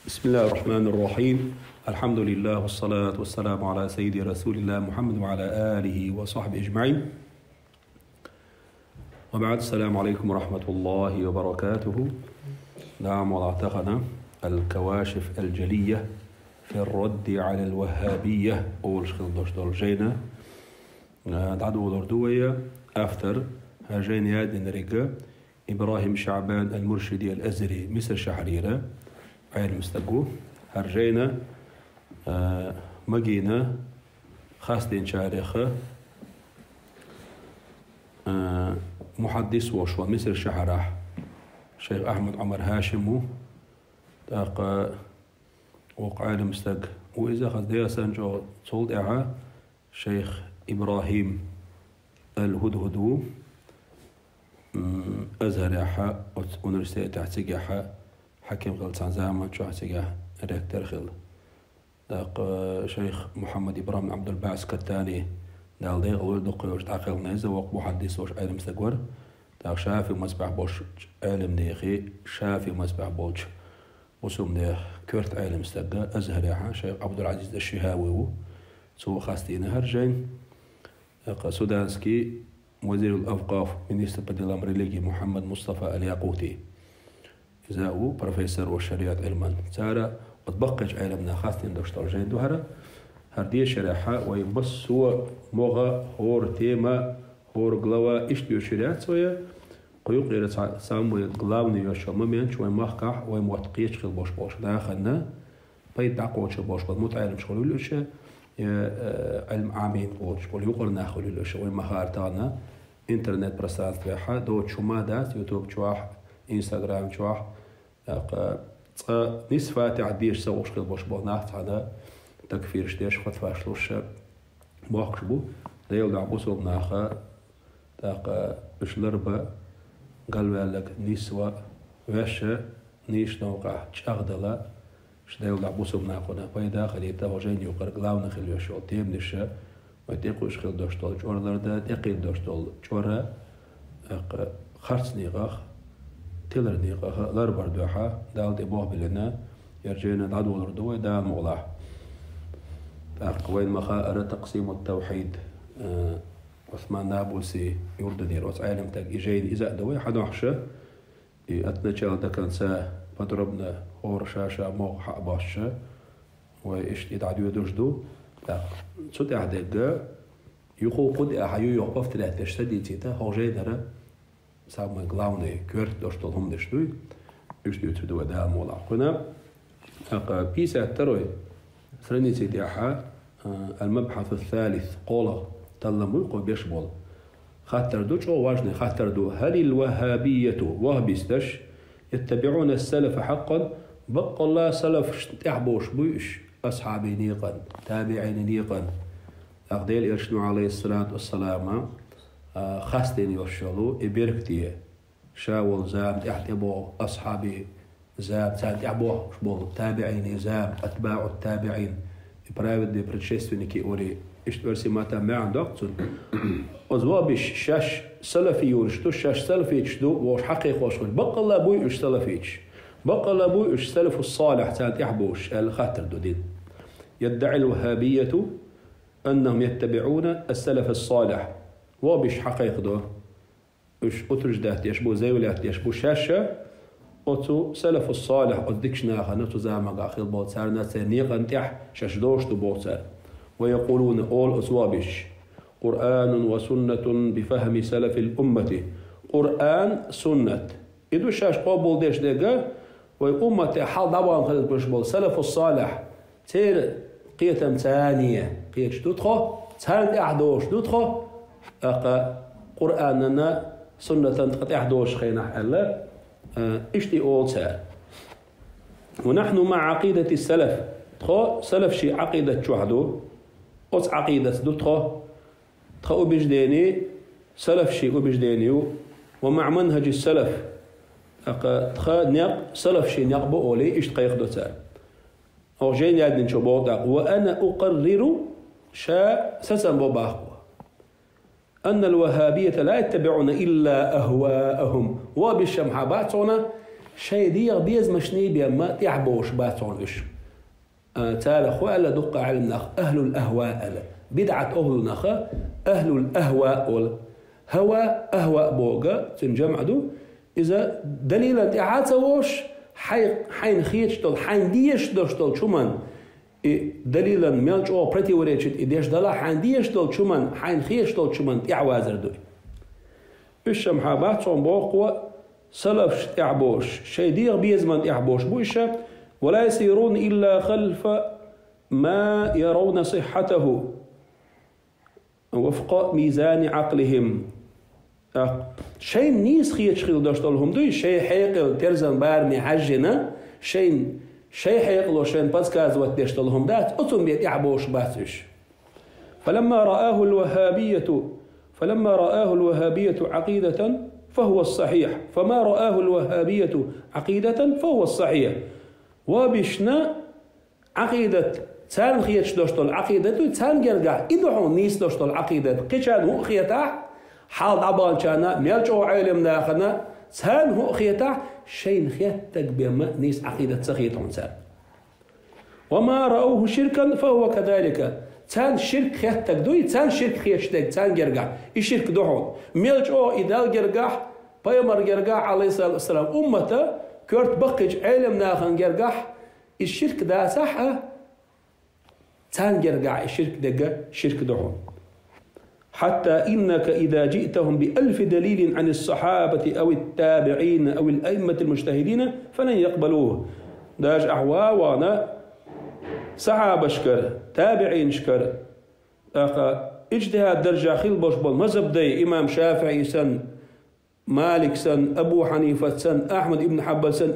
بسم الله الرحمن الرحيم. الحمد لله والصلاة والسلام على سيدي رسول الله محمد وعلى آله وصحبه أجمعين. وبعد، السلام عليكم ورحمة الله وبركاته. نعم، وضعتنا الكواشف الجلية في الرد على الوهابية أول شخص دوشتول جينا دعدو الأردوية أفتر هاجين ياد نريقا إبراهيم شعبان المرشدي الأزري مصر شحريرة عين مستقو هرجينا مجينا خاصدين شارخة محدث وشوى مصر شحراح شيخ أحمد عمر هاشمو تاق وقعنا مستق وإذا خذ سنجو صولد إعا شيخ إبراهيم الهدهدو أزهر إحا ونرسي تحتيق إحا حكيم غلطان زعما شو حتيق ريكتر خل داق شيخ محمد إبراهيم عبد الباعث كتاني دال دي غلول دقيوش تعقل نيزة وق محدث وش علم مستقور داق شافي مسبح بوش علم ديخي شافي مسبح بوش وسوم ديخ كورت علم مستقى أزهر إحا شيخ عبد العزيز الشهاوي سو خاستين هرجين سودانسكي وزير الأوقاف منيستر بدل الأمر ريليجي محمد مصطفى الياقوتي إذاو بروفيسور والشريعة علما سارة وتبقج علمنا خاصين دوشتر جين دوهرة هردية شريحة ويبص هو موغا هور تيما هور غلوا إشتيو شريعة سويا قيوق غير سامو غلاوني يوشو ممينش ويمخكح ويموتقيش خل بوش بوش داخلنا بيت دعقوش بوش متعلم شغلو لوشة علم عامين بوش وليقر ناخل لوشة ويمخارتانا انترنت برسالة فيها دوت شما دات يوتيوب شواح انستغرام شواح نسفة عديش سووش خل بوش بو ناخت على تكفير شتيش خد فاشلوش موقش بو ديل دعبوسو بناخا تاق اشلربا قالوا لك نسوة وشة نيش نوقع تشاغدلا شديل دعبوسو بناخونا بايدا خليتا وجين يقر قلاونا خليو شو تيم نشا ويتيقوش خل دوشتول جورلر دا تيقيد دوشتول جورا خرص نيغاخ تيلر نيغاخ لاربر دوحا دال دي بوه بلنا يرجينا دعدو الردوة دال مغلاح وين مخا تقسيم التوحيد عثمان نابلسي يردني روس عالم تاق إجايد إذا دوي حد وحشة أتنشال دكان سا فضربنا هور شاشة موغ حق باشة وإيش يدعدو يدرجدو سوت أعداء يقو قد أحيو يوقف تلاتة شتدي تيتا هو جاي درا سامو غلاوني كورت دوشتول هم دشتوي إيش يتردو دا مولا قنا بيسا تروي سرني سيدي أحا المبحث الثالث قوله تلمو يقو بيشبول خاطر دو شو واجني خاطر دو هل الوهابية وهبستش يتبعون السلف حقا بقى الله سلف تحبوش بوش أصحابي نيقا تابعين نيقا أقديل إرشنو عليه الصلاة والسلام خاستين يوشلو إبركتية شاول زام تحتبو أصحابي زام تحبو شبول تابعين زام أتباع التابعين برايفت دي بريتشيستونيكي أوري اشتورسي ماتا ما عندك أزوابش شاش سلفي يورشتو شاش سلفي يشتو وش حقيقة وش بقى الله بوي إيش سلفيش بقى الله بوي إيش سلف الصالح تاعت يحبوش الخاطر دودين يدعي الوهابية أنهم يتبعون السلف الصالح وبش حقيقة دو إيش أترج دات يشبو زي ولات يشبو شاشة أتو سلف الصالح أدكش ناخا نتو زامق أخير بوتسار ناسا نيقا انتح شاش دوشتو بوتسار ويقولون أول أصوابش قرآن وسنة بفهم سلف الأمة قرآن سنة إدو شاش قابل ديش ديقا وأمة حال دعوان خلط بشبال سلف الصالح تير قيتم ثانية قيتش دوتخو تهاند أحدوش دوتخو قرآننا سنة قد أحدوش خينا حلا إشتي أول سار ونحن مع عقيدة السلف تخو سلف شي عقيدة شوحدو أص عقيدة دوتخو تخو بجديني سلف شي وبجدينيو ومع منهج السلف تخا نيق سلف شي نيق بقولي إيش تقيق دوتار أو جين يادن نشو بوضع وأنا أقرر شا سسن بباقوا أن الوهابية لا يتبعون إلا أهواءهم وبالشمحاباتنا شيء ديغ بيز مشني بيما تعبوش باتون إيش تعالى خوالا دقة علمنا أهل الأهواء بدعة أهل نخا أهل الأهواء هوا أهواء بوغا تنجمع دو إذا دليلا إعاتوش حين خيشتل حين ديشتل شمان دليلا ميلج أو بريتي وريتشت إديش دلا حين ديشتل شمان حين خيشتل شمان إعوازر دوي إيش محابات صن بوقوا سلف إعبوش شيء ديغ بيزمن إعبوش بويشة ولا يسيرون إلا خلف ما يرون صحته وفق ميزان عقلهم شيء نيس خيش خيل داشتلهم دوي شيء حيقل ترزن بارني حجنا شيء حيقلو شيء باسكاز وتشتلهم دات أتم بيت إعبوش باتش فلما رآه الوهابية عقيدة فهو الصحيح فما رآه الوهابية عقيدة فهو الصحيح وبشنا عقيدة تان خيش دوشتل عقيدة تان جرجع إدعون نيس دوشتل عقيدة قشان هو خيتاع حال عبان كان ميلجو علم ناخنا تان هو خيتاع شين خيتك بما نيس عقيدة سخيتون تان وما رأوه شركا فهو كذلك تان شرك خيتك دوي تان شرك خيشتك تان جرجع الشرك دعون ميلجو إذا جرجع بيمر جرجع عليه الصلاة والسلام أمته كرت بقج علم ناخن جرجع الشرك ده صح تان جرجع الشرك دقة شرك دعون حتى إنك إذا جئتهم بألف دليل عن الصحابة أو التابعين أو الأئمة المجتهدين فلن يقبلوه داج أعوا وانا صحابة شكر تابعين شكر اجتهاد درجة خيل بشبل مذهب دي إمام شافعي سن مالك سن أبو حنيفة سن أحمد ابن حنبل سن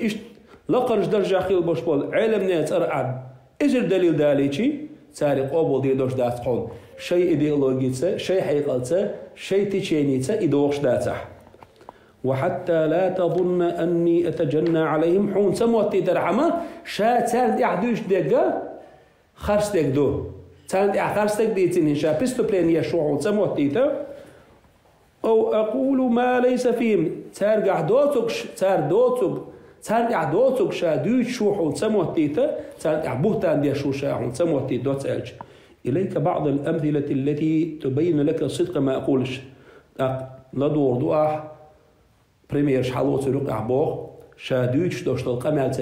لقرج درجة خيل بشبل علم ناس أرعب إجر دليل داليشي سارق أبو دي دوش داتقون شيء إيديولوجيتسا شيء حقيقتسا شيء تشينيتسا إدوش داتح وحتى لا تظن أني أتجنى عليهم حون سموتي درعما شا تساند إعدوش دقا خرس دق دو تساند إعخرس دق ديتين شا بستو بلين يشوعون سموتي تا أو أقول ما ليس فيهم تارقع دوتك تارقع دوتك شا دوش شوحون سموتي تا تارقع بوتان دي شوشاحون سموتي دوت ألج إليك بعض الأمثلة التي تبين لك صدق ما أقولش لدور دواح بريمير شحالوت رقع بوغ شادوش دوش القمال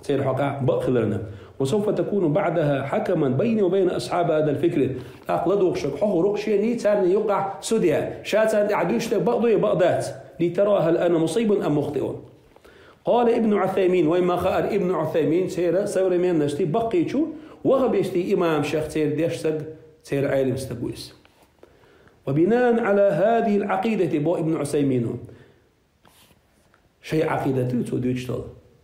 سير حقا بأخلرنا وسوف تكون بعدها حكما بيني وبين أصحاب هذا الفكر لدور شكحه رقشيني تارني يقع سوديا شاتان عدوش بقضي بقضات لترى هل أنا مصيب أم مخطئ قال ابن عثيمين وإما خار ابن عثيمين سير من نشتي بقيتشو وغبيشتي إمام شيخ تير ديشتق تير عالم استقويس وبناء على هذه العقيدة بو ابن عثيمين شيء عقيدة توديشتل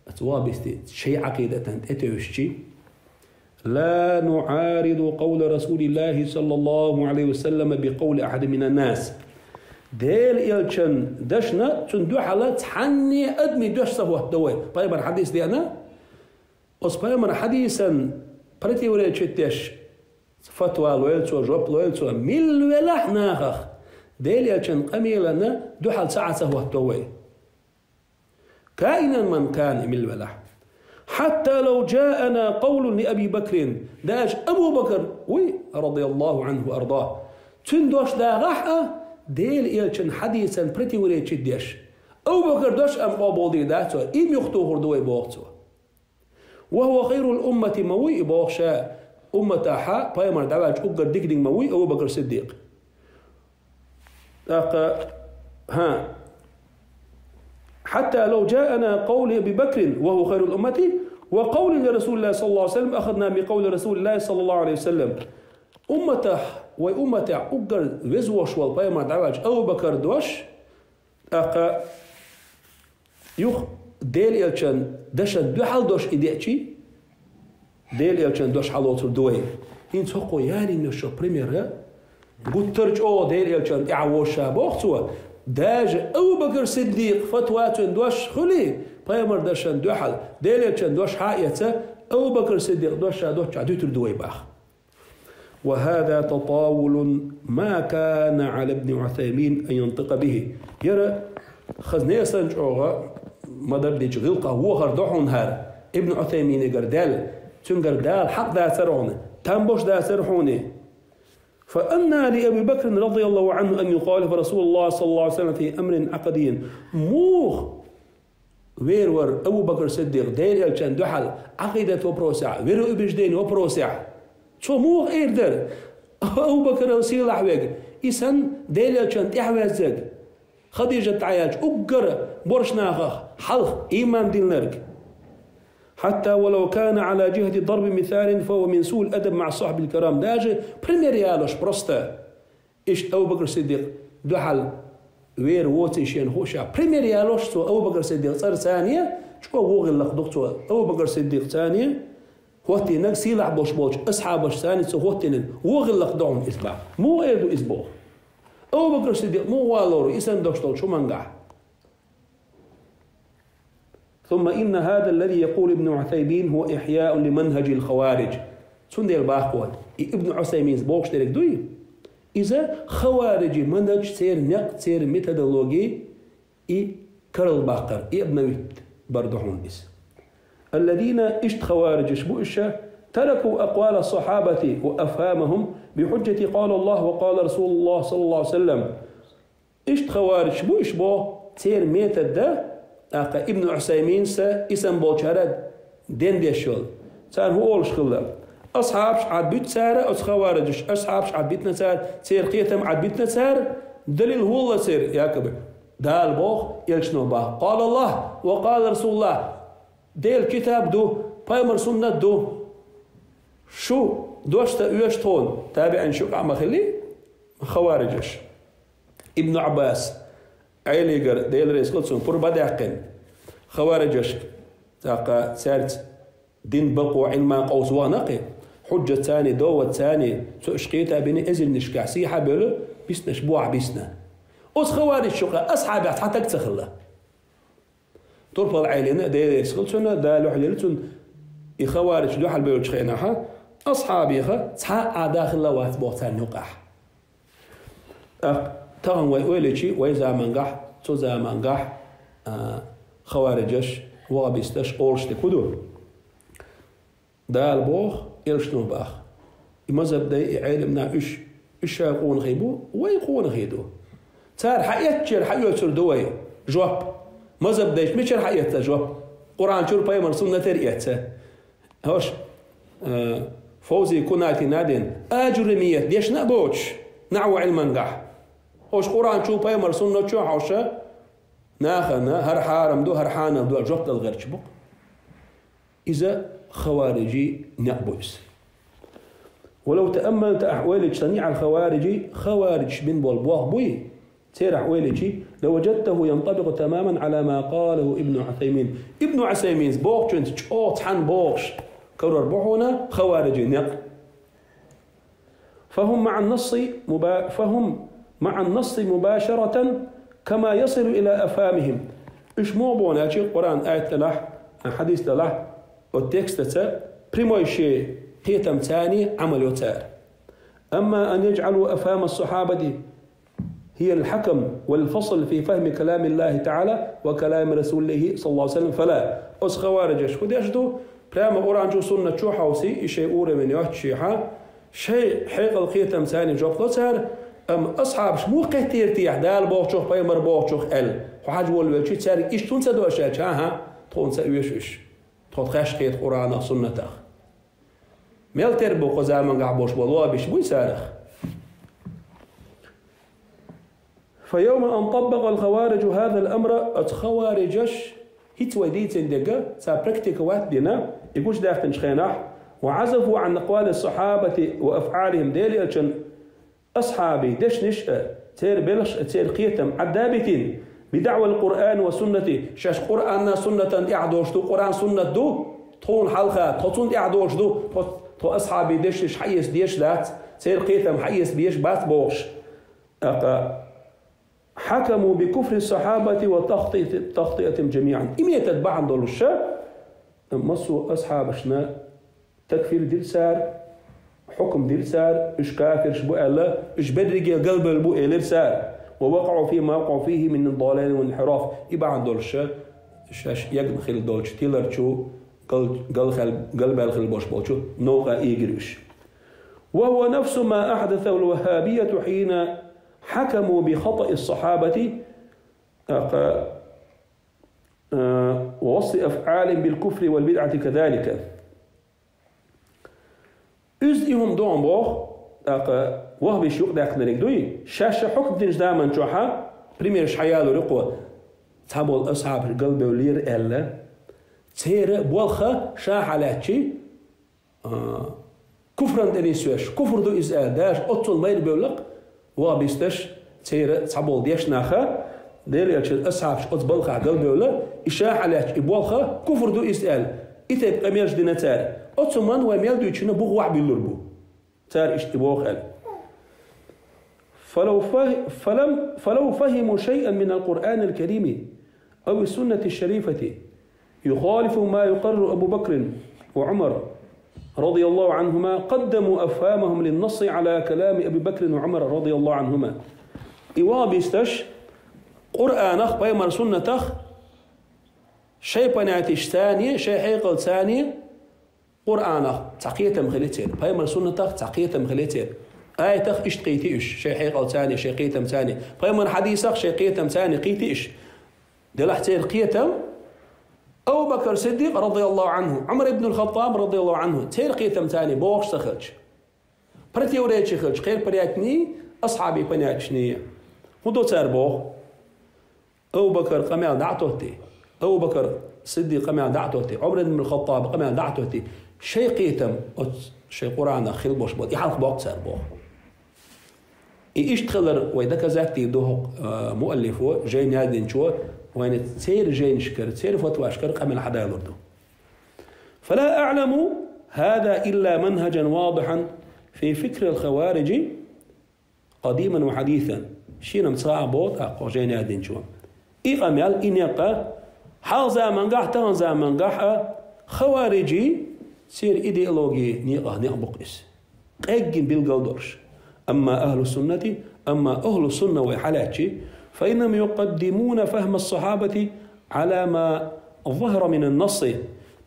أتوابستي شيء عقيدة أتوشتي لا نعارض قول رسول الله صلى الله عليه وسلم بقول أحد من الناس ديل إلشن دشنا تندوحلا تحني أدمي دوش سبوه دوي بايبر حديث دي أنا أصبايمر حديثا بريتي ولي تشتش فتوى لويلتو جوب لويلتو ميل ولاح ناخخ ديل إلشن قميلنا دوحل ساعة سبوه دوي كائنا من كان ميل ولاح حتى لو جاءنا قول لأبي بكر داج أبو بكر رضي الله عنه وأرضاه تندوش داغح ديل إلشن حديثا بريتي ولي تشدش أبو بكر دوش أم قابودي داتو إيم يختوهر دوي بوقتو وهو خير الأمة موي بوخشا أمة حا بايمر دعواج أقر ديكدين موي أبو بكر صديق حتى لو جاءنا قول أبي بكر وهو خير الأمة وقول رسول الله صلى الله عليه وسلم أخذنا بقول رسول الله صلى الله عليه وسلم أمته وأمته أقر وزوش والبايمر دعواج أبو بكر دوش يخ ديل إلشان دشن دو حال دوش إديأتي ديل إلشان دوش حالوتر دوي هين تحقو يعني نشو بريمير قد ترج ديل إلشان إعوشا بوقتوا داج أبو بكر صديق فتواتن دوش خلي بريمير دشن دو حال ديل إلشان دوش حائيته أبو بكر صديق دوش عدوتر دوي باخ وهذا تطاول ما كان على ابن عثيمين أن ينطق به يرى خزنية سنجعوها مدر ديج غلقة وغر دحون هار ابن عثيمين قردال تنقردال حق دا سرعون تنبوش دا سرحوني فأنا لأبي بكر رضي الله عنه أن يخالف رسول الله صلى الله عليه وسلم في أمر عقدي موخ ويرور أبو بكر الصديق دير الشان دحل عقيدة وبروسع ويرو إبجدين وبروسع شو موخ إيردر أبو بكر وسيل أحويق إسان دير الشان تحوازق خديجة عياج أقر برشناخ حلق إيمان دين نرك حتى ولو كان على جهة ضرب مثال فهو من سوء الأدب مع الصحب الكرام داجي بريميريالوش برستا إيش أبو بكر الصديق دحل وير ووتي شين خوشا بريميريالوش سو أبو بكر الصديق صار ثانية شو وغل لخدوك سو أبو بكر الصديق ثانية هوتي نك سيلع بوش أصحابش ثاني سو هوتي نك وغل لخدوهم إسبوع مو إيدو إسبوع أبو بكر الصديق مو والورو إسان دوشتول شو منقع ثم إن هذا الذي يقول ابن عثيمين هو إحياء لمنهج الخوارج سندير باقوات ابن عثيمين بوش ترك دوي إذا خوارج منهج سير نقد سير ميثودولوجي كارل باقر ابن ويت بردحون إس الذين اشت خوارج شبوش تركوا أقوال الصحابة وأفهامهم بحجة قال الله وقال رسول الله صلى الله عليه وسلم اشت خوارج شبوش بو سير ميثود ده ابن عثيمين اسم بولشارد دين ديشول صار هو اول شغله اصحابش عاد بيت ساره اس خوارجش اصحابش عاد بيتنا سار سير قيتم عاد بيتنا سار دليل هو الله سير ياكب دال بوخ يلشنو با قال الله وقال رسول الله ديل كتاب دو بايمر سنه دو شو دوشتا يشتون تابعا شو عم خلي خوارجش ابن عباس عيليجر ديل رئيس قدسون بور بداقن خوارجش تاقا سارت دين بقو علما قوس ونقي حجة ثاني دوة ثاني سو اشقيتا بني ازل نشكع سيحة بلو بيسنا شبوع بيسنا اوس خوارج شقا اصحابي حتى تسخلا ترفض عيلنا ديل رئيس قدسون دالو حليلتون خوارج دو حل بلو تشخيناها اصحابي خا تحقا داخل لوات بوتان نقاح تغن ويلشي ويزا منجح توزا منجح خوارجش وابستش أورش تكودو دال بوخ إلشنو باخ المذهب ده علمنا إيش يقون خيبو ويقون خيدو تار حياتشر حياتشر دوي جواب مذهب ده مش حياتة جواب قرآن شور بايمر سنة تريته هوش فوزي كناتي نادين أجرمية ليش نبوش نعو علم منجح هوش قرآن شو بايمر سنة شو حوشة ناخنا هر حارم دو هر حانا دو جوت الغير شبق إذا خوارجي نقبوس ولو تأملت أحوال صنيع الخوارجي خوارج بن بولبوغ بوي سير أحوالجي لوجدته ينطبق تماما على ما قاله ابن عثيمين ابن عثيمين بوغ جنت شوت حن بوغش كرر بوحونا خوارجي نق فهم مع النص مباشرة كما يصل إلى أفهامهم إيش مو بونا شيء القرآن آية لح حديث لح والتكست تا بريمو شيء هيتم ثاني عمل يتار أما أن يجعلوا أفهام الصحابة هي الحكم والفصل في فهم كلام الله تعالى وكلام رسوله صلى الله عليه وسلم فلا أس خوارجش وديشتو بريم القرآن جو سنة شو حوسي شيء أوري من يوحد شيحة شيء حيق الخيتم ثاني جوب لتار أم أصحابش مو كتير تيح دال بوخشوخ بايمر بوخشوخ ال وحاج والوالشي تسارك إيش تنسى دوشاش ها تنسى إيش تخش خيط قرآن سنة ميل تربو قزال من قعبوش والله بيش بوي سارخ فيوم أن طبق الخوارج هذا الأمر الخوارجش هيت وديت اندقا سابركتيك واحد دينا يقولش داخل شخيناح وعزفوا عن أقوال الصحابة وأفعالهم ديلي ألشن أصحابي دشنش تير بلش تير قيتم عدابتين بدعوى القرآن والسنة شاش قرآن سنة إعدوش دو قرآن سنة دو طون حلقة تطون إعدوش دو تو أصحابي دشنش حيس ديش لات تير قيتم حيس بيش بات بوش حكموا بكفر الصحابة وتخطئتهم جميعا إمية تتبعن دول الشاب مصوا أصحابشنا تكفير ديل سار حكم ديل سار إش كافر شبو الله إش بدرجي قلب البو إلير سار ووقعوا فيما وقعوا فيه من الضلال والانحراف إبا عن دول الشاب شاش يجن خيل دولش تيلر شو قلب الخيل بوش بولشو نوغا إيجريش. وهو نفس ما أحدثه الوهابية حين حكموا بخطأ الصحابة ووصف أفعال بالكفر والبدعة كذلك. أزدهم دون بوخ وهبش يقدر نريدوي شاشة حكم دائما شوحة بريمير حياله رقوة تابول أصحاب القلب ولير إلا تير بولخة شاح على شيء كفرا دنيسوش كفر دو إزال داش أطول مير بيولق وابيستش تير تابول ديش ناخا دير يلش أصحاب أطول بولخة قلب ولا إشاح على شيء بولخة كفر دو إزال إتى بقميرش دينا تار أطول من وميل دو يتشنا بوغ وعب يلربو تار اشتبوخ فلو فهموا شيئا من القرآن الكريم أو السنة الشريفة يخالف ما يقرر أبو بكر وعمر رضي الله عنهما قدموا أفهامهم للنص على كلام أبي بكر وعمر رضي الله عنهما. إوابيستش قرآن أخ بيمر سنة أخ شيء بناتش ثانية شيء حيقل ثانية قرآن أخ تعقية مخلتين بيمر سنة أخ تعقية مخلتين آية أخ إيش قيتيش شيء حيقل ثانية شيء قيتم ثانية بيمر حديث أخ شيء قيتم ثانية قيتيش دلحتين قيتم أبو بكر الصديق رضي الله عنه عمر بن الخطاب رضي الله عنه تير قيتم ثاني بوخش تخرج برتي وريتش خرج خير برياتني أصحابي بنياتشني هدو تار بوخ أبو بكر قمال دعتوتي أبو بكر الصديق قمال دعتوتي عمر بن الخطاب قمال دعتوتي شيء قيتم شيء قرآن خيل بوش بود يحلق بوق تار بوخ إيش تخلر وإذا كذاك يدوه مؤلفه جاي نادين شو وين تسير جاي شكر تسير فتوى شكر قبل حدا يلردو. فلا أعلم هذا إلا منهجا واضحا في فكر الخوارج قديما وحديثا شينا مصعبوت أقو جاي نادين شو إقامل إنيقا حالزا منقح تنزا منقح خوارجي سير إيديولوجي نيقه نيقبق إس قيقين بالقودرش. أما أهل السنة وحالاتي فإنهم يقدمون فهم الصحابة على ما ظهر من النص.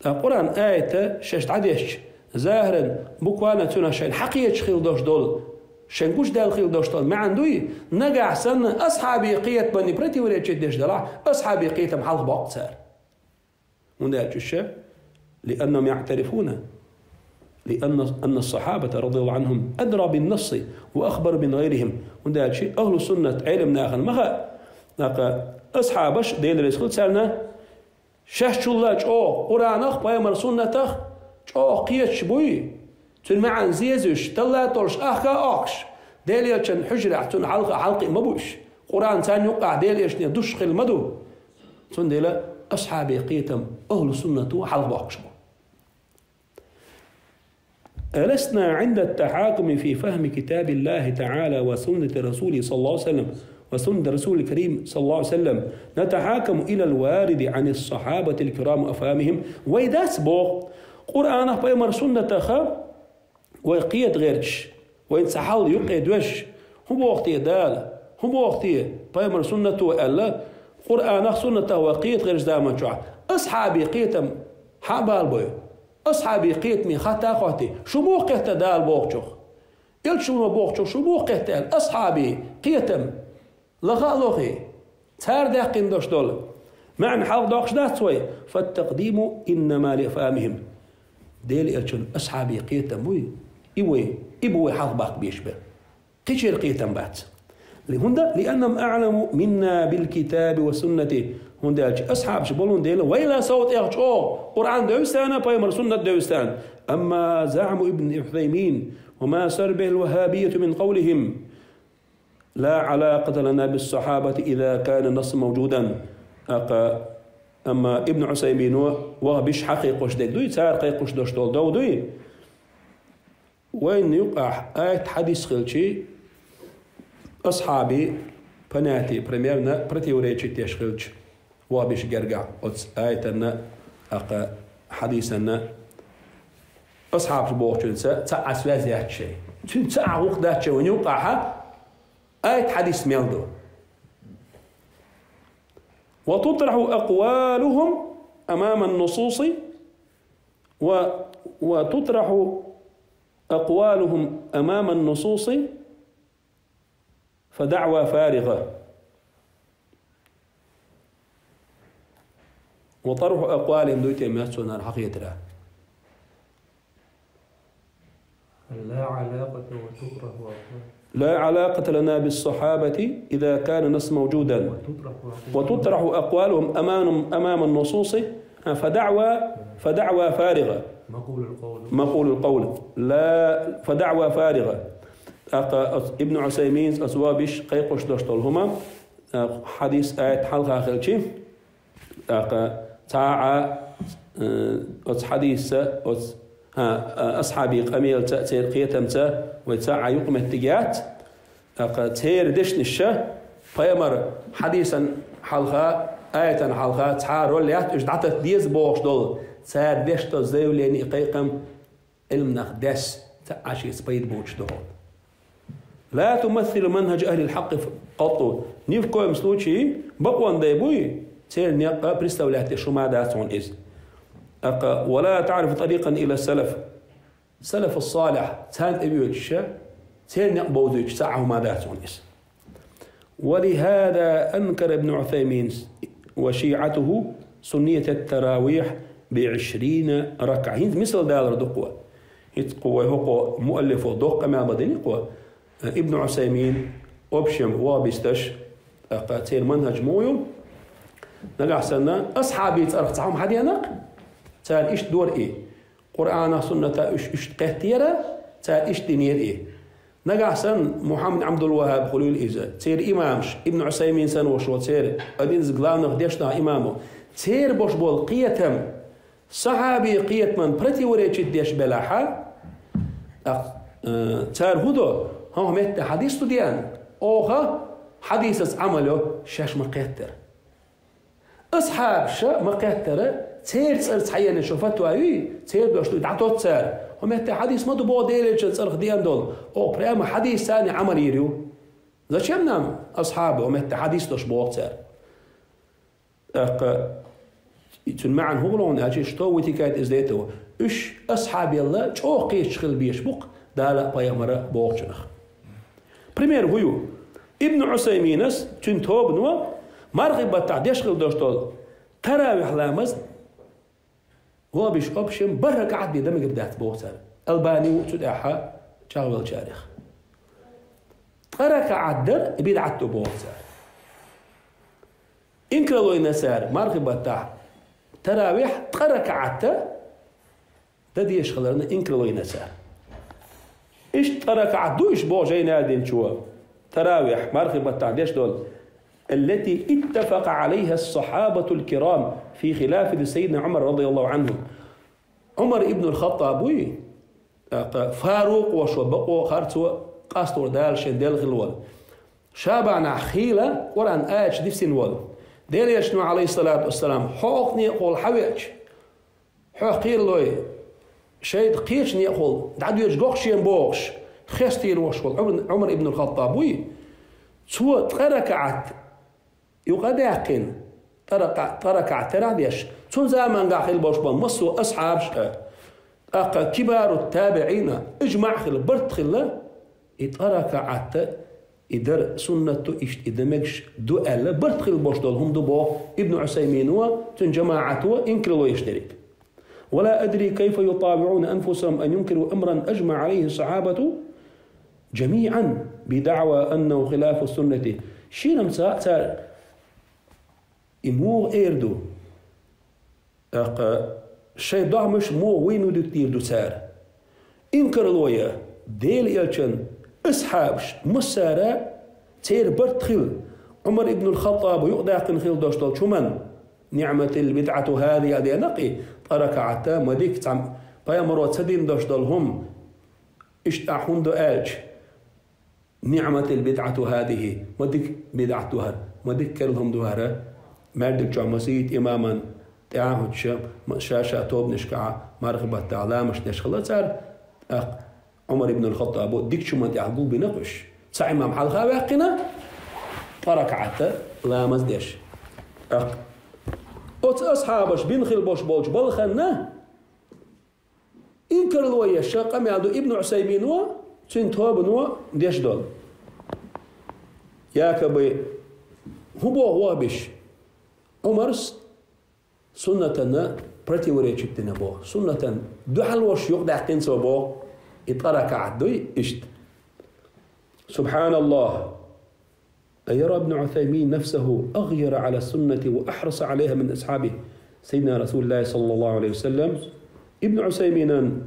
القرآن آية ششت عديش ظاهرا بقوانا تنا شين حقيقة خيل دوش دول شين قوش دال خيل دوش دول ما عندوي نقع سنة أصحابي قيت بني بريتي وريتش ديش دلع أصحابي قيت محل بوقت سار وندالش الشيء لأنهم يعترفون أن الصحابة رضي الله عنهم أدرى بالنص وأخبر من غيرهم وندالش شيء أهل السنة علم ناخن مخا أصحابش ديل رسول سالنا شاش الله أو قرآن أخ بيامر سنة أخ أو قيتش بوي تن معن زيزش تلا ترش أخا أخش ديل يشن حجرة تن حلقة مبوش قرآن ثاني يقع ديل يشني دش خل مدو تن ديل أصحابي قيتم أهل السنة حلقة أخش. ألسنا عند التحاكم في فهم كتاب الله تعالى وسنة رسوله صلى الله عليه وسلم وسنة رسول الكريم صلى الله عليه وسلم نتحاكم إلى الوارد عن الصحابة الكرام أفهامهم وإذا سبق قرآن بيمر سنة خا وقيد غيرش وإن سحال يقيد وش هم وقتي دال هم وقتي بيمر سنة وألا قرآن سنة وقيد غيرش دائما شو أصحابي قيتم حبال بوي أصحابي قيت من خطأ خطي شو موقعت دال بوقشوخ يل شو بوقشوخ شو موقعت أصحابي قيتم لغا لغي تار داقين دوش دول معنى حال دوش داتسوي فالتقديم إنما لأفهامهم ديل إرشون أصحابي قيتم وي إبوي حال باق بيشبه قيشير قيتم بات لهندا لأنهم أعلم منا بالكتاب والسنة هندا أصحاب شبولون ديلا ويلا صوت إغشو قرآن دوستان بايمر سنة دوستان. أما زعم ابن عثيمين وما سر به الوهابية من قولهم لا علاقة لنا بالصحابة إذا كان النص موجودا. أما ابن عثيمين وبش حقيقوش ديك دوي تار قيقوش دوش دول دو دوي وين يقع آية حديث خلشي أصحابي بناتي بريميرنا برتي وريتشي تيشخلش وابش جرجع آيتنا حديثنا أصحاب بوقتين تاع أسواز شيء تاع وقت ذات شيء ونيوقعها آية حديث ميلدو وتطرح أقوالهم أمام النصوص وتطرح أقوالهم أمام النصوص فدعوى فارغة. وطرح أقوالهم دويتي مياتسونا الحقيقة لا لا علاقة لنا بالصحابة إذا كان نص موجودا، وتطرح أقوالهم أمام النصوص فدعوى فارغة. مقول القول لا فدعوى فارغة. ابن عثيمين أسوابش قيقش دوشتولهما حديث آية حلقة خلشي تاع حديث أصحابي قميل تأثير قيتمته وتاع يقم التجات تير دشن الشه فيمر حديثا حلقة آية حلقة تعار وليات إجدعت ديز بوش دول تار دشت زيولين إقيقم علمنا دس تعاشي سبيد بوش دول. لا تمثل منهج أهل الحق قط نيفكو مسلوشي بقوان ديبوي تير نيقا بريستولات الشمادات عن إذ ولا تعرف طريقا إلى السلف الصالح تان أبيوتش تير نقبوذيش ساعه مادات عن إذ. ولهذا أنكر ابن عثيمين وشيعته سنية التراويح ب20 ركعة. مثل دالر دقوة يتقوى هو مؤلف ودق ما بدني قوى ابن عثيمين أبشم وابستش تير منهج مويو نقع سنة أصحابي تأرخ تعهم حديانك تال إيش دور إيه قرآن سنة إيش قهتيرة تال إيش دينير إيه نقع سن محمد عبد الوهاب خليل إيزا تير إمامش ابن عثيمين سن وشو تير أدين زغلان نخديشنا إمامه تير بوش بول قيتم صحابي قيت من برتي وريتش ديش بلاحة تال هدو هم مت حديث ديان أوها حديث عمله شاش مقتر أصحاب شا مقترة تير صحيح شوفتوا أي تير دوشتو دعتو تسار هم مت حديث ما دبوا ديرج تصرخ ديان دول أو بريم حديث ثاني عمل يريو زشيم نام أصحابه هم مت حديث دوش بوق تسار معن هولون أجي شتو وتكاد إزديتو إيش أصحاب الله شو قيش خل بيشبق دالا بيامرة بوقشنخ. Primeiro huyu ابن عثيمينس تنتوب نوا مرغب بتعديش خل دوشتول تراويح لامز هو بيش أبشم برك عدي دم قدات بوقتها الباني وتدعها شاول شارخ ترك عدر بيدعتو بوقتها إنك لو ينسار مرغب بتاع تراويح ترك عدة تديش خلرنا إنك لو ينسار إيش ترك عدو إيش بوجي نادين شو تراويح مرغبة تعديش دول التي اتفق عليها الصحابة الكرام في خلافة سيدنا عمر رضي الله عنه. عمر ابن الخطاب فاروق وشوبقو خارتو قاستور دال شندل خلول شابعنا خيلة وران آيش دفسين ول دير يشنو عليه الصلاة والسلام حوقني يقول حويج حوقير لوي شيء قيشني يقول دعدو يجوخش ينبوغش خستير وشول عمر ابن الخطاب وي سو تركعت يقداقن تركعت تراديش تون زمان قاخل بوشبان مصو أصحاب كبار التابعين اجمع خل برت خلا تركعت إدر سنة إدمجش دؤل برت خل بوشدول هم دبو ابن عثيمين وتن جماعته إنكروا يشترك ولا أدري كيف يطابعون أنفسهم أن ينكروا أمرا أجمع عليه الصحابة جميعا بدعوى أنه خلاف السنة شينم سار إمور إيردو شيء ضعمش مو وينو دو سار إنكر لويا ديل إلشن أصحابش مسارة تير برتخل عمر ابن الخطاب ويقداقن خيل دوشتول شمن نعمة البدعة هذه هذه نقي ترك عتا مديك تعم بيامروا تسدين دوشتول هم اشتاحون دو آج نعمة البدعة هذه مديك بدعتها مديك كرلهم دوهرة مردك جامسيت إماما تعاهد شاشة توب نشكع مرغبة تعلامش نشخلت صار عمر ابن الخطاب ديك شو ما تعقول بنقش ساعة ما محل خاوقنا ترك عتا لا مزدش أصحابش بنخل بوش بولش بالخنا إنكر الوية الشاقة معدو ابن عثيمين تنتوب ديش دول يا كبي هو بيش عمرس سنة برتي وريتشتنا بو سنة دحل وش يقدع تنسو بو اترك عدوي اشت سبحان الله أيرى ابن عثيمين نفسه أغير على السنة وأحرص عليها من أصحابه سيدنا رسول الله صلى الله عليه وسلم ابن عثيمين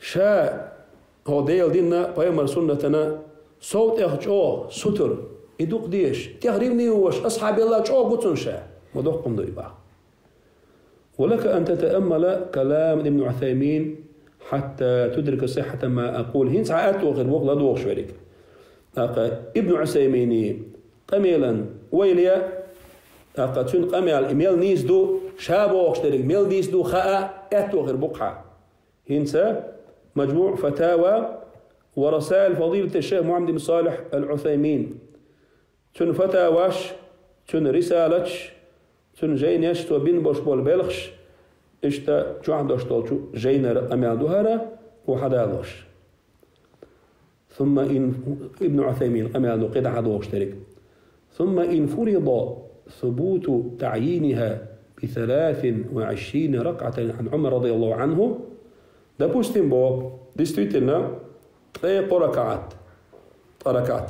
شاء هو ديل دينا بيمر سنتنا صوت اخجو ستر يدوق ديش تهريبني وش أصحاب الله جو قطن شاء ودوقكم ضيبا ولك أن تتأمل كلام ابن عثيمين حتى تدرك صحة ما أقول هين ساعات وغير وقت لا دوق شويك ابن عثيمين قميلا ويليا تون قميل إميل نيزدو شابو وقشترك ميل نيزدو خاء أتو غير بقعة هنسا مجموع فتاوى ورسائل فضيلة الشيخ محمد بن صالح العثيمين تون فتاواش تون رسالتش تون جينيش تو بين بوش بول بلخش اشتا جوحدوش تولشو جينر أميال دوهارا وحدالوش ثم إن ابن عثيمين أميال قيد حدو اشترك ثم إن فرض ثبوت تعيينها ب23 ركعة عن عمر رضي الله عنه допустим بو действительно ركعات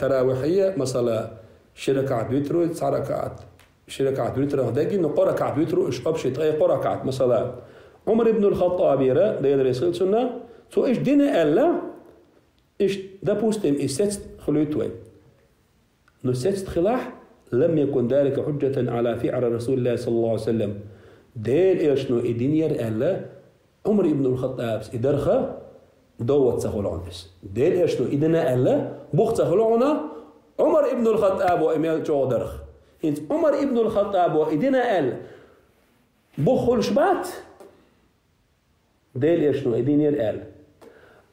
تراويحية مثلا شركات ويترو 9 ركعات شركات ويترو داقي نقو ركعات ويترو ايش ابشي ركعات مثلا عمر بن الخطاب يرى ده يدرس سنة تو ايش دين الا ايش допустим الست خلوتوين نو ست خلاح لم يكن ذلك حجة على فعل رسول الله صلى الله عليه وسلم ديل ايش نو ادينير الا عمر بن الخطاب ادرخه دوت سخلونس ديل ايش نو ادنا الا بوخ سخلونا عمر بن الخطاب واميل جو درخ انت عمر بن الخطاب وادنا ال بوخل شبات ديل ايش نو ادينير ال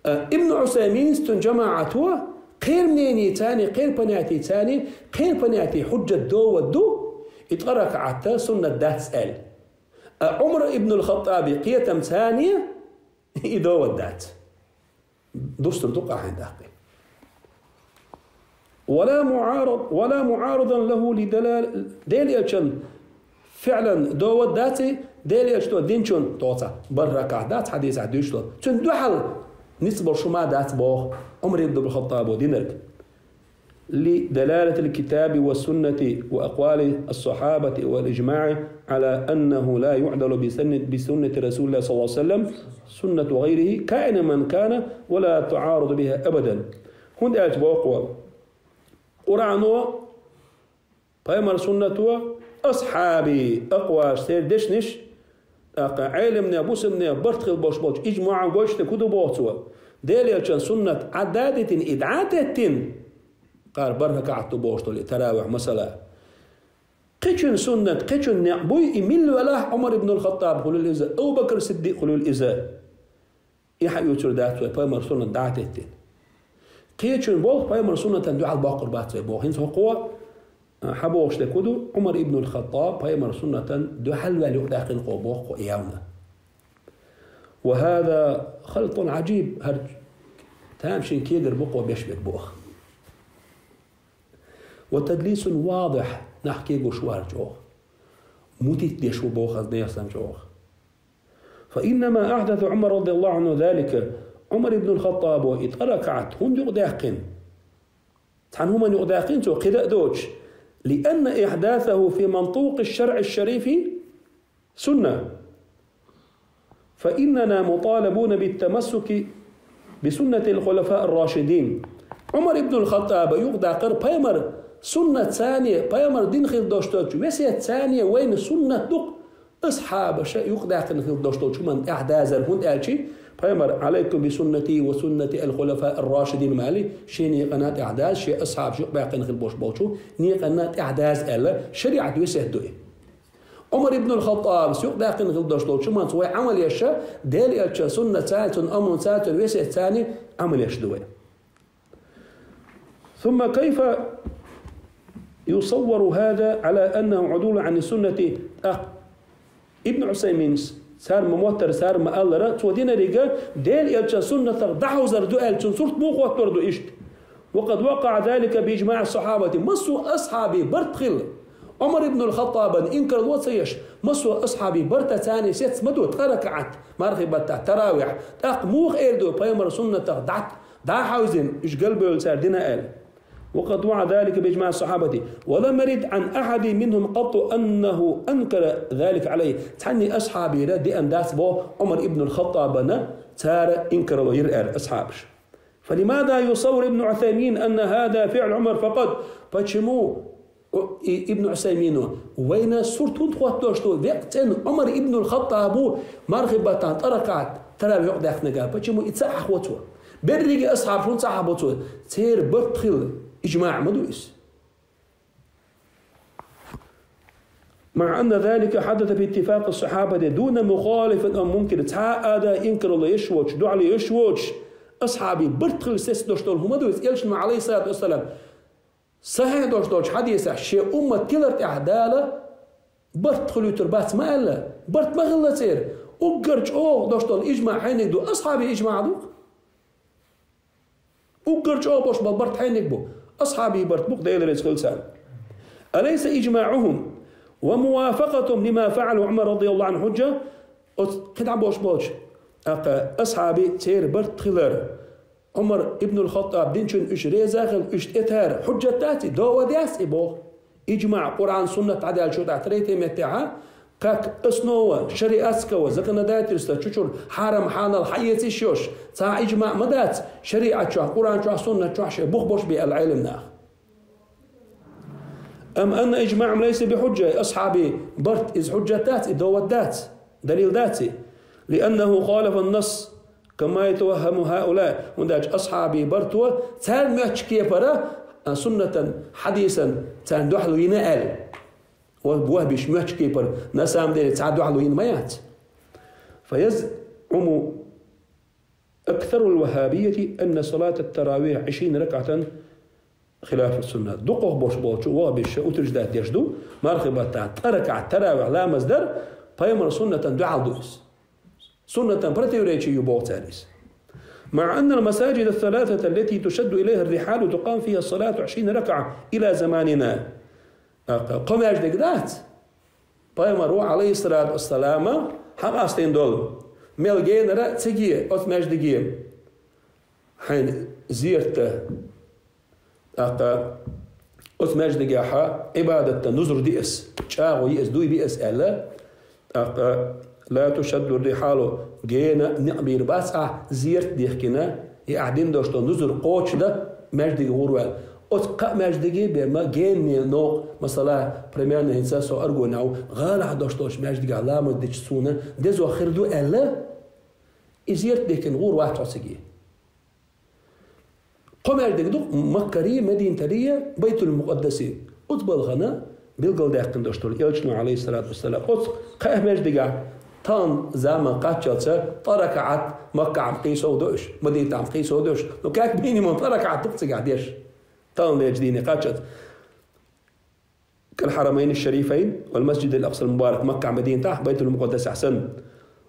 ابن عثيمين استن جماعته غير منيني تاني غير بنياتي تاني غير بنياتي حجة دو ودو اتغرق عتا سنة دات ال عمر ابن الخطاب قيتم ثانية إدو ودات دوستر دقة عند أخي ولا معارضا له لدلال ديل يشن فعلا دو وداتي ديل يشتو دينشون توتا بركة دات حديث عديشتو تن دوحل نسبة شما دات بوخ عمر بن الخطاب ودينرك لدلالة الكتاب والسنة وأقوال الصحابة والإجماع على أنه لا يعدل بسنة رسول الله صلى الله عليه وسلم سنة غيره كائن من كان ولا تعارض بها أبدا هند أجبوق قرآن بأمر سنة أصحابي أقوى سيردشنش علمنا بوسمنا برتخل بوش إجماع بوش تكدو بوتوا ديليا سنة عدادة إدعادة قال بركة عطبوش تراوح مثلا قيشن سنة قيشن نعبوي إميل ولا عمر بن الخطاب قلوا الإزاء أو بكر الصديق قلوا الإزاء يحيو يتر داتوا بايمر سنة دعاتين قيشن بوخ بايمر سنة دعا الباقر باتوا بوخ هنس قوة حبوش تكودو عمر بن الخطاب بايمر سنة دعا الوالي داخل قوة بوخ وإياونا وهذا خلط عجيب هرج تامشين كيدر بقوة بيشبك بوخ وتدليس واضح نحكي شوار جوخ متت ديشو بوخ نيسان جوخ فإنما أحدث عمر رضي الله عنه ذلك عمر بن الخطاب وإتركعت هم يقداقين تعنهم من يقداقين تو قراء دوش لأن إحداثه في منطوق الشرع الشريف سنة فإننا مطالبون بالتمسك بسنة الخلفاء الراشدين عمر بن الخطاب يقداقر بايمر سنة ثانية بايمر دين خيل دوشتوش وسية ثانية وين سنة دق أصحاب شيء يقداقر خيل دوشتوش من إحداث الهند ألشي بايمر عليكم بسنتي وسنة الخلفاء الراشدين مالي شيني قناة إحداث شيء أصحاب شيء باقين خيل بوش بوشو ني قناة إحداث ألا شريعة وسية دوئي عمر بن الخطاب سيق داقين غير دوشتوش من سوى عمل يشا ديل يشا سنة ثالث أمر ثالث وسية ثاني عمل يش دوئي ثم كيف يصور هذا على أنه عدول عن السنة. ابن عثيمين سار موتر سار مألرة تودينا رجال ديل يلشان سنة دعوزر دو ألشان صورت موقوة تردو إشت. وقد وقع ذلك بإجماع الصحابة. مسوا أصحابي برتخل عمر بن الخطاب إنكر الوصيش مسوا أصحابي برتا ثاني ست مدود ركعت مرغبة تراويح موخ إيردو بيمر سنة دع حوزن إيش قلبه ساردنا آل. وقد وقع ذلك بإجماع الصحابة ولم يرد عن أحد منهم قط أنه أنكر ذلك عليه. تعني أصحابي ردي أن داس بو عمر بن الخطاب تار إنكر ويرأل أصحابش. فلماذا يصور ابن عثيمين أن هذا فعل عمر فقط؟ فشمو ابن عثيمين وين سورتون تواتوشتو وقتن عمر ابن الخطاب مرغبة تركعت ترى يقدح نجا فشمو يتصح وتو بريج أصحاب شون صحابته تير برتخل إجماع مدويس. مع أن ذلك حدث باتفاق الصحابة دون مخالف أو منكر. هذا ينكر الله يشوش دو عليه يشوش أصحابي برتخل سيس دوشتول هم مدويس يلشن عليه الصلاة والسلام صحيح دوش حديثة شيء أمة تلرت أعدالة برتخل يتربات ما ألا برت ما غلة تير وقرج دوشتول إجماع حينك دو أصحابي إجماع دوك وقرج باش بالبرت حينك بو أصحابي برت بوك دايل رزق لسان. أليس إجماعهم وموافقتهم لما فعله عمر رضي الله عنه حجة؟ كدع بوش أصحابي تير برت خلر عمر ابن الخطاب دينشن إيش ريزاخل إيش إتهار حجة تاتي دو ودياس إبو إجماع قرآن سنة عدال شو تعتريتي متاعها كاك اسنوه شريعتك وزكنا دايترستا تشور حرم حان الحية شوش تا إجماع مدات شريعة شو قرآن شو سنة شو شيء بخبش بالعلم ناخ. أم أن إجماعهم ليس بحجة أصحابي برت إز حجتات إدوات دليل ذاتي لأنه خالف النص كما يتوهم هؤلاء ونداج أصحابي برتوا تان ماتش كيفرة سنة حديثا تان دوحلو ينقل وبوه بيش ماتش كيفر نسام دير تان دوحلو ينميات. فيزعم أكثر الوهابية أن صلاة التراويح 20 ركعة خلاف السنة. دقوق بوش بوش وابش وترجدات يجدو مرخبة تركع التراويح لا مصدر فيمر سنة دعال دوس سنة برتيوريتشي يبوغ تاليس. مع أن المساجد الثلاثة التي تشد إليها الرحال وتقام فيها الصلاة 20 ركعة إلى زماننا قم يجدك ذات فيمر عليه الصلاة والسلام حق أستين دول ملقين رأت سجيه أتمجدقين حين زيرته أتمجدقها عبادة نزر ديس شاغو يس دوي بيس ألا لا تشد الرحال جينا نعبير باسع زيرت ديخكنا يقعدين دوشتو نزر قوش ده مجدق غروال أتقى مجدقي بما جين نوع مثلا بريميرنا إنساسو أرجو ناو غالع دوشتوش مجدق علامة ديش سونا ديزو خردو ألا زيرت ديكن غور واحد عصقي قم مجدق دو مكري مدينة ترية بيت المقدس أتبال غنا بيلقل داقن دوشتو يلشنو عليه الصلاة والسلام أتقى مجدق تان زمان قاتشلت طركعت مكة عم قيسو دوش مدينة عم قيسو دوش لو كاك بيني من طركعت تقصي قاعديش تان ليجديني قاتشلت كالحرمين الشريفين والمسجد الأقصى المبارك مكة مدينة بيت المقدس أحسن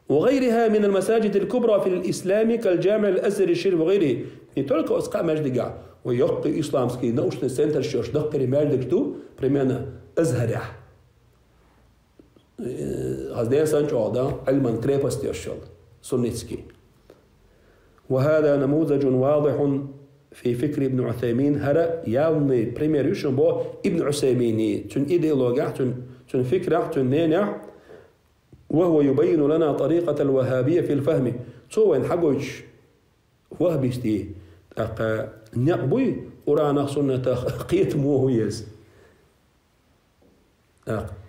وغيرها من المساجد الكبرى في الإسلام كالجامع الأزهري الشريف وغيره يترك أسقاء مجدقع ويقي إسلامسكي نوشن سنتر شوش دقري مجدقتو بريمانا أزهري هذا سنجودا علما كريباستي الشغل سنتسكي. وهذا نموذج واضح في فكر ابن عثيمين هرا يومي بريميريشن بو ابن عثيمين تن إيديولوجيا تن فكرة تن نينع وهو يبين لنا طريقة الوهابية في الفهم سوين حقوج وهبيستي أقا نقبي أرانا سنة قيت موه يز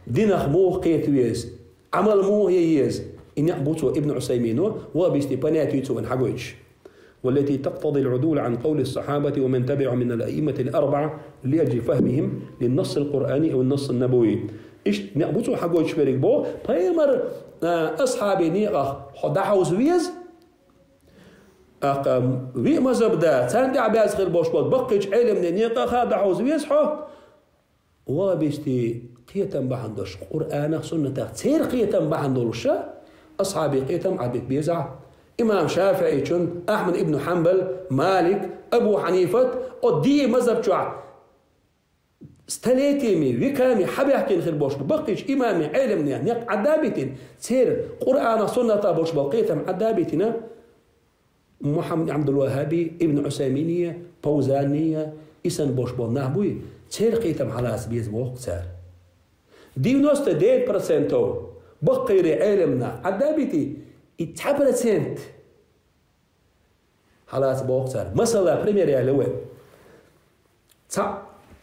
دينخ موه قيت ويز عمل موه يز إن يقبطوا ابن عثيمين وبيستي بناتي سوين حقوج والتي تقتضي العدول عن قول الصحابة ومن تبع من الأئمة الأربعة لأجل فهمهم للنص القرآني أو النص النبوي. إيش نقبطوا حقوج شبرك بو بيمر أصحابي نيقخ حدحوز ويز وي مذهب ده تندع باز غير بوش بود بقيج علم نيقخ حدحوز ويز حو وابستي قيتم بحندش قرآن سنة تير قيتم بحندولش أصحابي قيتم عبد بيزع إمام شافعي أحمد ابن حنبل مالك أبو حنيفة ودي مذهب شوع ستلاتيمي وكامي حبيحكين خير بوش بقيش إمامي علمني يعني عدابتين تير قرآن سنة بوش بقيتم عدابتنا محمد عبد الوهابي ابن عثيمينية فوزانية إسن بوش بول نهبوي تير قيتم حلاس بيز بوق سار 99% بقير علمنا عدابتي 10% حلاس بوق سار مثلا بريمير يعلوه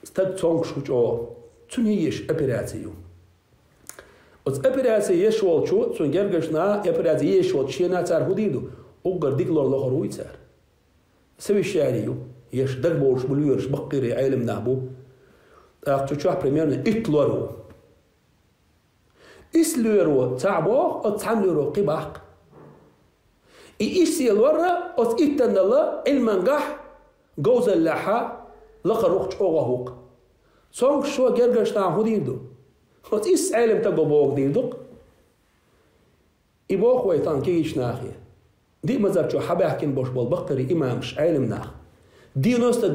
ستاد تونغ شوچو تونيش أبيراتيو أز أبيراتي يشوال شو تون جرجشنا أبيراتي يشوال شينا تار هوديدو أقدر ديكلور لخروي تار سوي الشعريو يش دقبوش بليورش بقيري علم نابو أختشوا بريميرنا إتلورو إسلورو تعبو أو تعملورو قباق إيش الورا أو إتن الله المنجح جوز اللحى لخروج أوغهوق صنع شو جرجش هوديدو خد إس علم تجوبوق ديدوق يبوق ويتان كيش ناخية دي مذهب شو حباحكين بوش بالبقري إمامش علم ناخ دي نوست 10%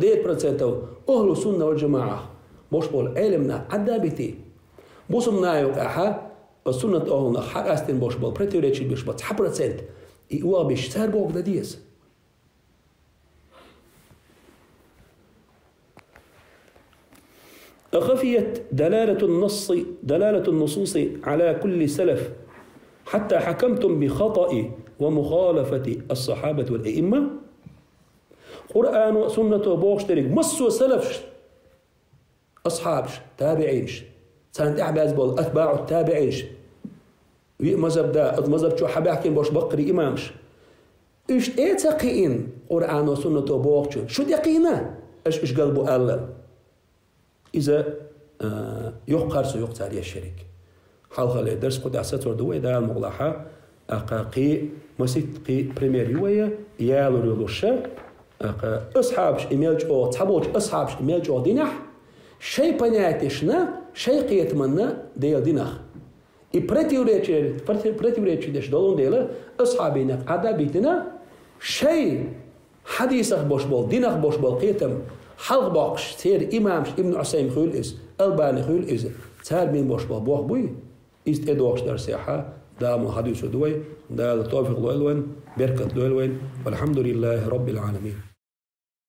أهل السنة والجماعة بوش بول علمنا عدابتي بوسم نايوك أحا السنة أهلنا حق أستين بوش بول بريتوريتشي بيش بات 10% إيوا بيش سار بوق داديس خفيت دلالة النصوص على كل سلف حتى حكمتم بخطأ ومخالفة الصحابة والأئمة قرآن وسنة بوغشترك مسوا سلفش أصحابش تابعينش سانت أحباز بول أتباع التابعينش مذهب دا مذهب شو حباحكين بوش بقري إمامش إيش تقيين قرآن وسنة بوغشترك شو يقينا إيش قلبه الله إذا يقهر سيقتل الشريك حلقة درس قد أساتور دوية دا المغلحة أقاقي مسيقي بريمير يوية يالو ريولوشة أصحابش إميلج أو تحبوش أصحابش إميلج أو دينح شيء بنياتشنا شيء قيتمنا ديال دينح بريتيوريتش ديش دولون ديلا أصحابينا عدابيتنا شيء حديثة بوش بول دينح بوش بول قيتم حلق باقش تير إمامش ابن عسيم خيول إز ألباني خيول إز تار من بوش بول بوخ بوي إست إدوغش در سيحة دام حديث دوي دا التوفيق لوين بركة لوين والحمد لله رب العالمين.